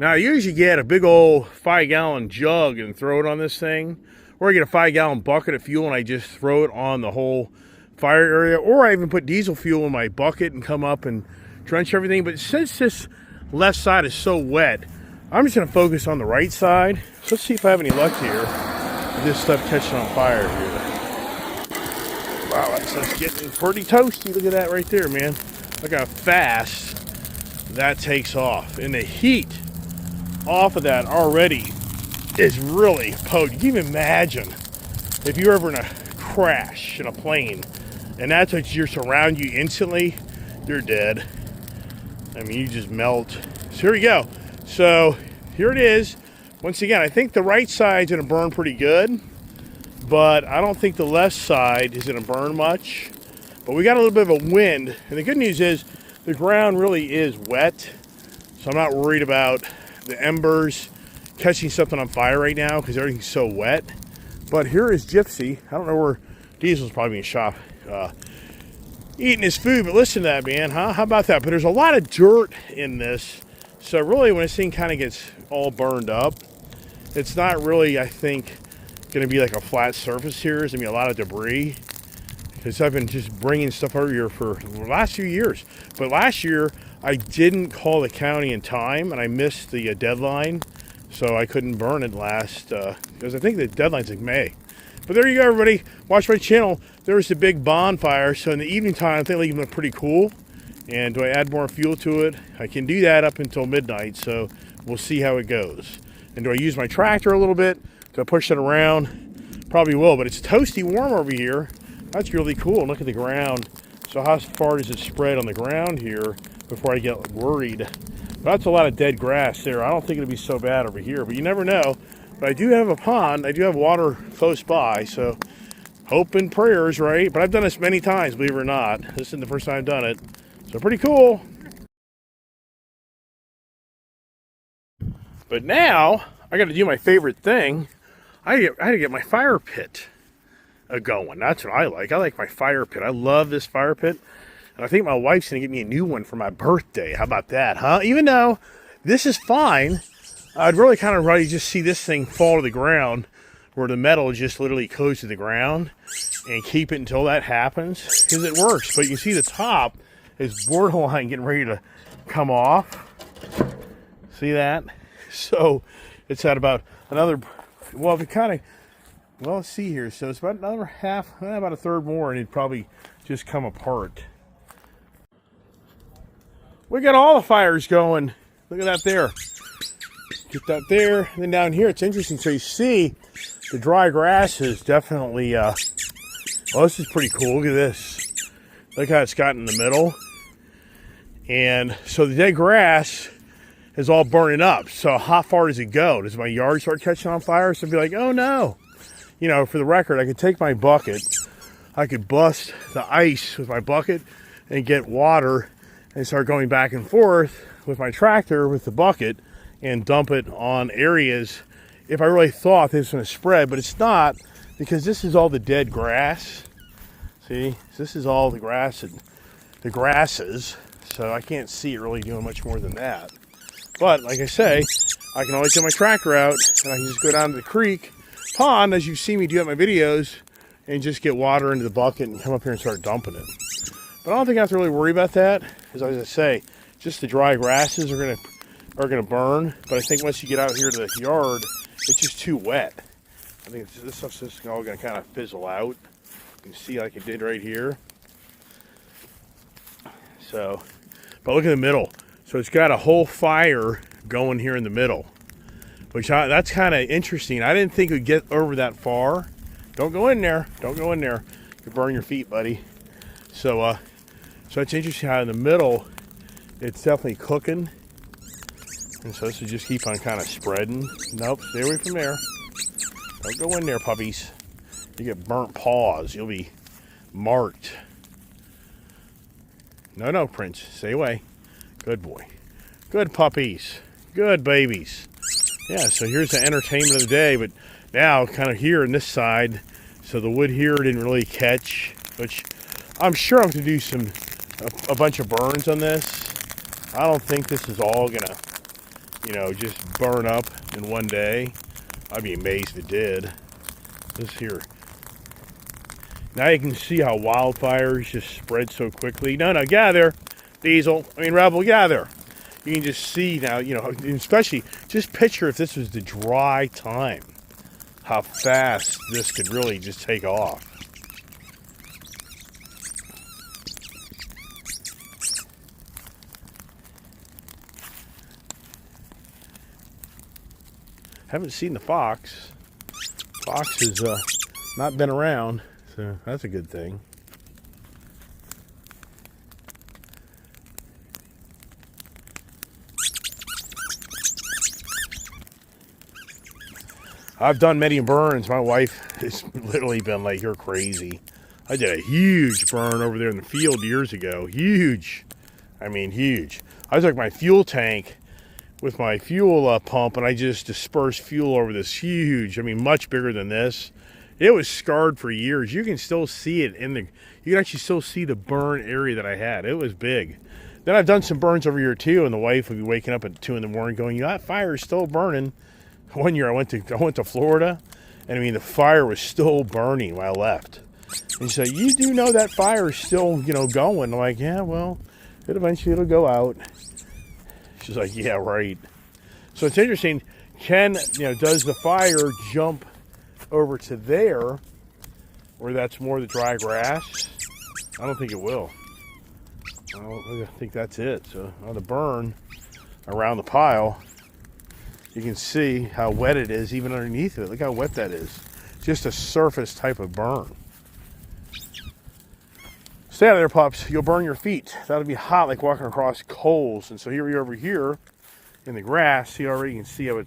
Now I usually get a big old 5-gallon jug and throw it on this thing, or I get a 5-gallon bucket of fuel and I just throw it on the whole fire area, or I even put diesel fuel in my bucket and come up and drench everything. But since this left side is so wet, I'm just going to focus on the right side. So let's see if I have any luck here with this stuff catching on fire here. Wow, that's getting pretty toasty. Look at that right there, man. Look how fast that takes off. And the heat off of that already is really potent. You can imagine if you're ever in a crash in a plane and that's what you're surround you instantly, you're dead. I mean, you just melt. So here we go. So here it is. Once again, I think the right side's gonna burn pretty good, but I don't think the left side is gonna burn much. But we got a little bit of a wind, and the good news is the ground really is wet, so I'm not worried about the embers catching something on fire right now because everything's so wet. But here is Gypsy. I don't know where Diesel's probably in shop eating his food, but listen to that, man, huh? How about that? But there's a lot of dirt in this, so really when this thing kind of gets all burned up, it's not really, I think, going to be like a flat surface here. There's going to be a lot of debris because I've been just bringing stuff over here for the last few years. But last year, I didn't call the county in time, and I missed the deadline, so I couldn't burn it last, because I think the deadline's like May. But there you go, everybody. Watch my channel. There's the big bonfire. So in the evening time, I think it'll look pretty cool. And do I add more fuel to it? I can do that up until midnight, so we'll see how it goes. And do I use my tractor a little bit? Do I push it around? Probably will, but it's toasty warm over here. That's really cool. Look at the ground. So how far does it spread on the ground here before I get worried? But that's a lot of dead grass there. I don't think it'll be so bad over here, but you never know. But I do have a pond. I do have water close by, so hope and prayers, right? But I've done this many times, believe it or not. This isn't the first time I've done it. So pretty cool. But now, I got to do my favorite thing. I had to get my fire pit going. That's what I like. I like my fire pit. I love this fire pit. And I think my wife's going to get me a new one for my birthday. How about that, huh? Even though this is fine, I'd really kind of rather just see this thing fall to the ground where the metal just literally goes to the ground and keep it until that happens because it works. But you see the top is borderline getting ready to come off. See that? So it's at about another, well, if it kind of, well, let's see here. So it's about another half, about a third more, and it'd probably just come apart. We got all the fires going. Look at that there. Get that there. And then down here, it's interesting. So you see the dry grass is definitely, well, this is pretty cool. Look at this. Look how it's got in the middle. And so the dead grass is all burning up. So how far does it go? Does my yard start catching on fire? So I'd be like, oh no. You know, for the record, I could take my bucket. I could bust the ice with my bucket and get water and start going back and forth with my tractor with the bucket and dump it on areas if I really thought this was going to spread, but it's not because this is all the dead grass. See, this is all the grass and the grasses, so I can't see it really doing much more than that. But like I say, I can always get my tractor out and I can just go down to the creek pond, as you see me do at my videos, and just get water into the bucket and come up here and start dumping it. But I don't think I have to really worry about that, because as I say, just the dry grasses are gonna burn. But I think once you get out here to the yard, it's just too wet. I think this stuff's just all gonna kind of fizzle out. You can see like it did right here. So, but look at the middle. So it's got a whole fire going here in the middle, which that's kind of interesting. I didn't think it would get over that far. Don't go in there. Don't go in there. You burn your feet, buddy. So, so it's interesting how in the middle, it's definitely cooking. And so this will just keep on kind of spreading. Nope, stay away from there. Don't go in there, puppies. You get burnt paws. You'll be marked. No, Prince. Stay away. Good boy. Good puppies. Good babies. Yeah, so here's the entertainment of the day. But now, kind of here on this side, so the wood here didn't really catch, which I'm sure I'm going to do a bunch of burns on this. I don't think this is all going to you know, just burn up in one day. I'd be amazed if it did. This here. Now you can see how wildfires just spread so quickly. No, get out of there, Diesel. Rebel, get out of there. You can just see now, you know, especially, just picture if this was the dry time, how fast this could really just take off. Haven't seen the fox. Fox has not been around, so that's a good thing. I've done many burns. My wife has literally been like, you're crazy. I did a huge burn over there in the field years ago. Huge. I mean, huge. I took my fuel tank with my fuel pump, and I just dispersed fuel over this huge, much bigger than this. It was scarred for years. You can still see it you can actually still see the burn area that I had. It was big. Then I've done some burns over here too, and the wife would be waking up at 2 in the morning going, that fire is still burning. One year I went to Florida, and the fire was still burning when I left. And she said, you do know that fire is still, going. I'm like, yeah, well, it'll go out. She's like, yeah, right. So it's interesting. Does the fire jump over to there, where that's more the dry grass? I don't think it will. I think that's it. So on the burn around the pile, you can see how wet it is even underneath it. Look how wet that is. Just a surface type of burn. Stay out of there, pups. You'll burn your feet. That'll be hot like walking across coals. And so here we are over here in the grass. See already, you can see how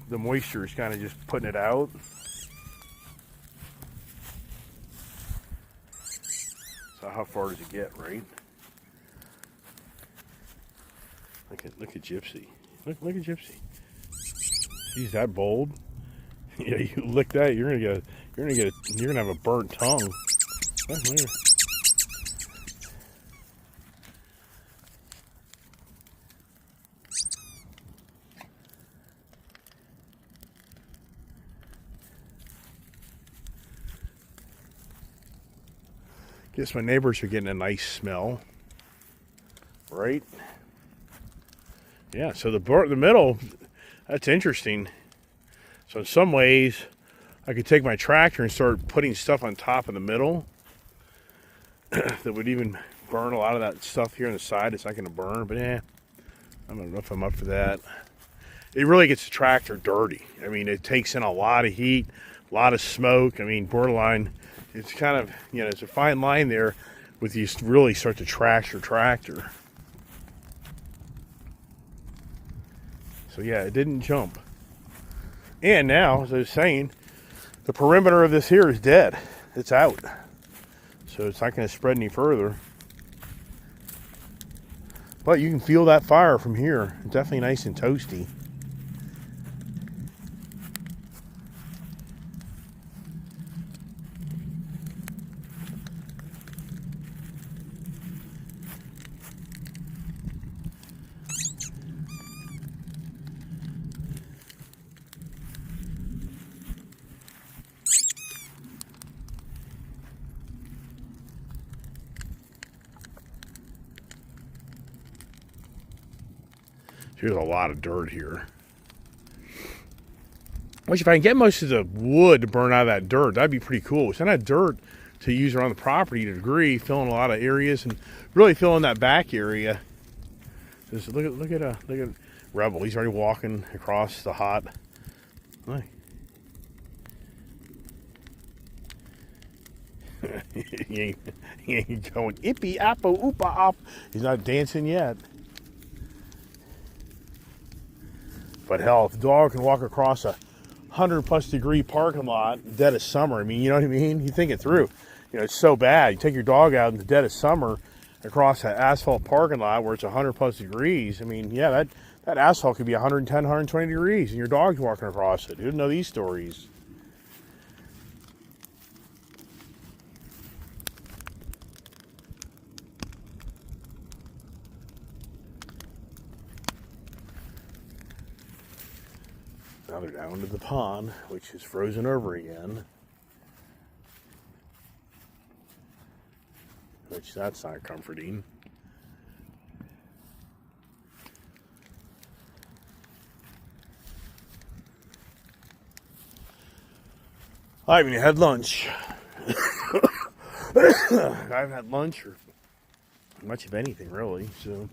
the moisture is kind of just putting it out. So how far does it get, right? Look at Gypsy. Look at Gypsy. She's that bold. Yeah, you lick that, you're gonna have a burnt tongue. Later. Guess my neighbors are getting a nice smell, right? Yeah, so the middle, that's interesting. So in some ways, I could take my tractor and start putting stuff on top of the middle that would even burn a lot of that stuff here on the side. It's not going to burn, but I don't know if I'm up for that. It really gets the tractor dirty. It takes in a lot of heat, a lot of smoke. Borderline. It's kind of, there's a fine line there with you really start to trash your tractor. So yeah, it didn't jump. And now, as I was saying, the perimeter of this here is dead. It's out. So it's not going to spread any further. But you can feel that fire from here. It's definitely nice and toasty. There's a lot of dirt here. Which, if I can get most of the wood to burn out of that dirt, that'd be pretty cool. It's not that dirt to use around the property to a degree, filling a lot of areas and really filling that back area. Just look at Rebel. He's already walking across the hot. Look. he ain't going ippy appo oopa op. He's not dancing yet. But hell, if the dog can walk across a 100+ degree parking lot dead of summer, you know what I mean? You think it through. It's so bad. You take your dog out in the dead of summer across an asphalt parking lot where it's 100+ degrees. Yeah, that asphalt could be 110, 120 degrees, and your dog's walking across it. Who didn't know these stories? Now they're down to the pond, which is frozen over again. Which, that's not comforting. I haven't had lunch. I haven't had lunch or much of anything, really. So,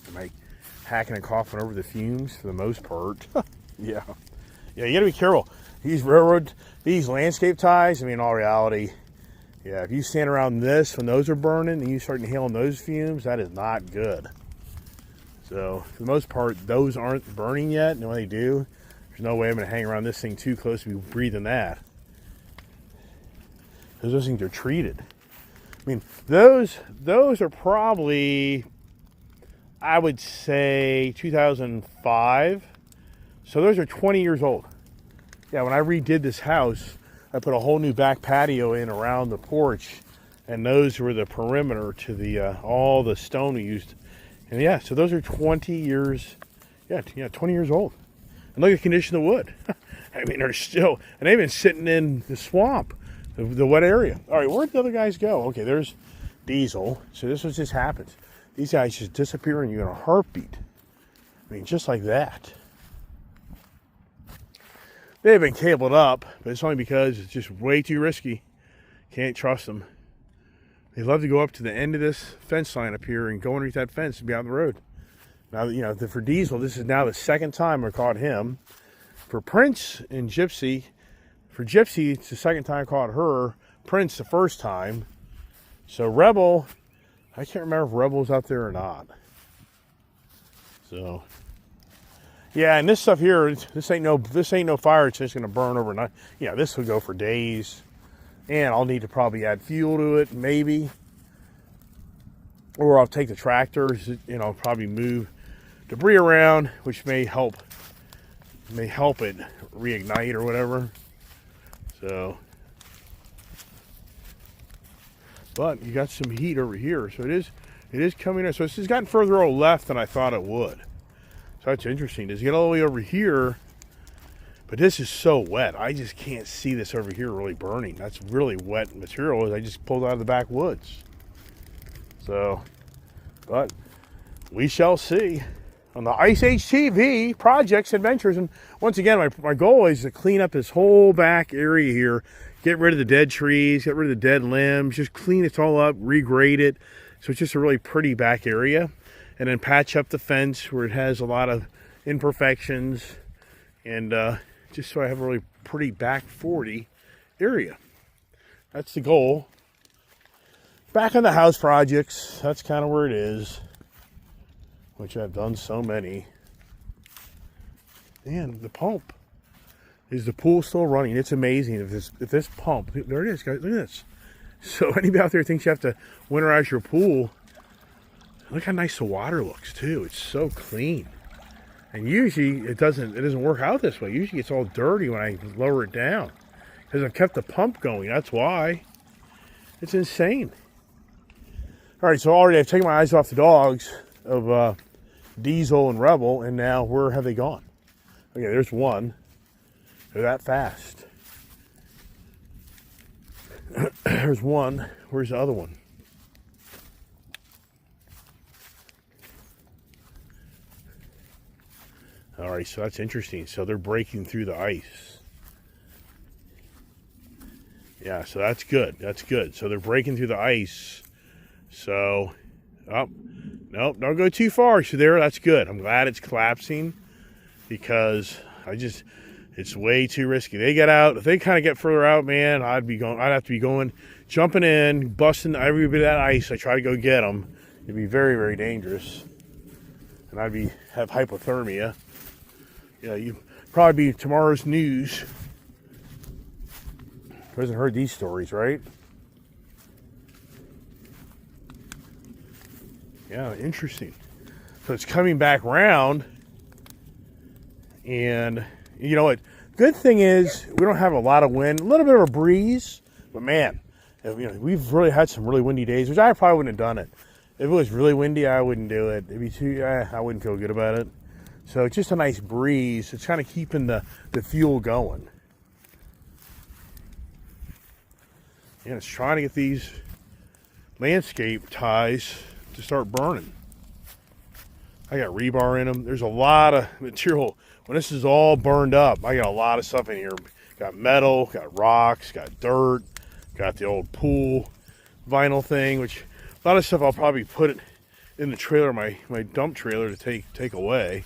am I hacking and coughing over the fumes for the most part? Yeah. Yeah, you got to be careful. These landscape ties, I mean, in all reality, yeah, if you stand around this when those are burning and you start inhaling those fumes, that is not good. So, for the most part, those aren't burning yet. And when they do, there's no way I'm going to hang around this thing too close to be breathing that. Because those things are treated. I mean, those are probably, I would say, 2005. So those are 20 years old. Yeah, when I redid this house, I put a whole new back patio in around the porch, and those were the perimeter to the all the stone we used. And yeah, so those are 20 years, yeah, 20 years old. And look at the condition of the wood. I mean, they're still, and they've been sitting in the swamp, the wet area. All right, where'd the other guys go? Okay, there's Diesel. So this was just happens. These guys just disappear on you in a heartbeat. I mean, just like that. They've been cabled up, but it's only because it's just way too risky. Can't trust them. They love to go up to the end of this fence line up here and go underneath that fence and be out on the road. Now, you know, for Diesel, this is now the second time I caught him. For Prince and Gypsy, for Gypsy, it's the second time I caught her. Prince, the first time. So Rebel, I can't remember if Rebel's out there or not. So, yeah, and this stuff here, this ain't no fire. It's just gonna burn overnight. Yeah, this will go for days, and I'll need to probably add fuel to it, maybe, or I'll take the tractors. You know, probably move debris around, which may help it reignite or whatever. So, but you got some heat over here, so it is coming in. So this has gotten further left than I thought it would. So that's interesting. Does it get all the way over here? But this is so wet. I just can't see this over here really burning. That's really wet material as I just pulled out of the backwoods. So, but we shall see. On the Ice Age TV, projects, adventures. And once again, my goal is to clean up this whole back area here. Get rid of the dead trees, get rid of the dead limbs, just clean it all up, regrade it. So it's just a really pretty back area. And then patch up the fence where it has a lot of imperfections. And just so I have a really pretty back 40 area. That's the goal. Back on the house projects, that's kind of where it is. Which I've done so many. And the pump. Is the pool still running? It's amazing if this pump, there it is, guys, look at this. So anybody out there thinks you have to winterize your pool, look how nice the water looks too. It's so clean. And usually it doesn't work out this way. Usually it's all dirty when I lower it down. Because I've kept the pump going, that's why. It's insane. All right, so already I've taken my eyes off the dogs of Diesel and Rebel, and now where have they gone? Okay, there's one. They're that fast. There's one. Where's the other one? All right, so that's interesting. So they're breaking through the ice. Yeah, so that's good. That's good. So they're breaking through the ice. So, oh, nope, don't go too far. So there, that's good. I'm glad it's collapsing because it's way too risky. They get out. If they kind of get further out, man, I'd have to be going, jumping in, busting every bit of that ice. I try to go get them. It'd be very, very dangerous. And have hypothermia. Yeah, you probably be tomorrow's news. Who hasn't heard these stories, right? Yeah, interesting. So it's coming back round. And you know what? Good thing is we don't have a lot of wind, a little bit of a breeze, but man, we've really had some really windy days, which I probably wouldn't have done it. If it was really windy, I wouldn't do it. It'd be too, I wouldn't feel good about it. So it's just a nice breeze. It's kind of keeping the fuel going. And it's trying to get these landscape ties to start burning. I got rebar in them. There's a lot of material. When this is all burned up, I got a lot of stuff in here. Got metal, got rocks, got dirt, got the old pool vinyl thing, which a lot of stuff I'll probably put it in the trailer, my dump trailer, to take away.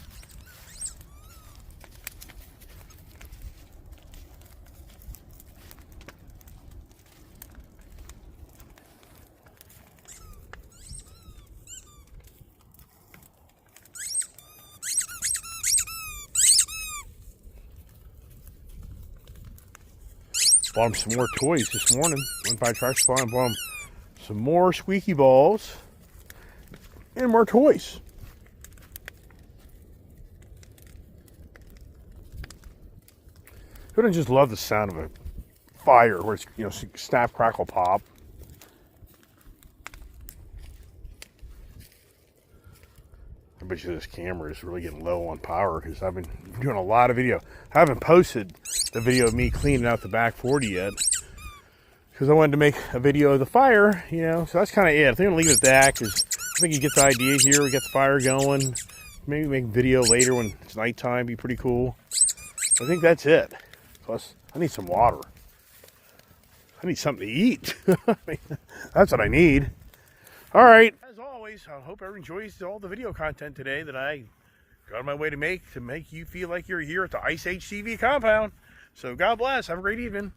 Bought him some more toys this morning. Went by Tractor Supply and bought him some more squeaky balls and more toys. Who doesn't just love the sound of a fire where it's, you know, snap, crackle, pop? I bet you this camera is really getting low on power because I've been doing a lot of video. I haven't posted the video of me cleaning out the back 40 yet because I wanted to make a video of the fire, you know. So that's kind of it. I think I'm going to leave it at that because I think you get the idea here. We got the fire going. Maybe make a video later when it's nighttime. Be pretty cool. I think that's it. Plus, I need some water. I need something to eat. That's what I need. All right. As always, I hope everyone enjoys all the video content today that I got on my way to make you feel like you're here at the Ice Age TV compound. So God bless. Have a great evening.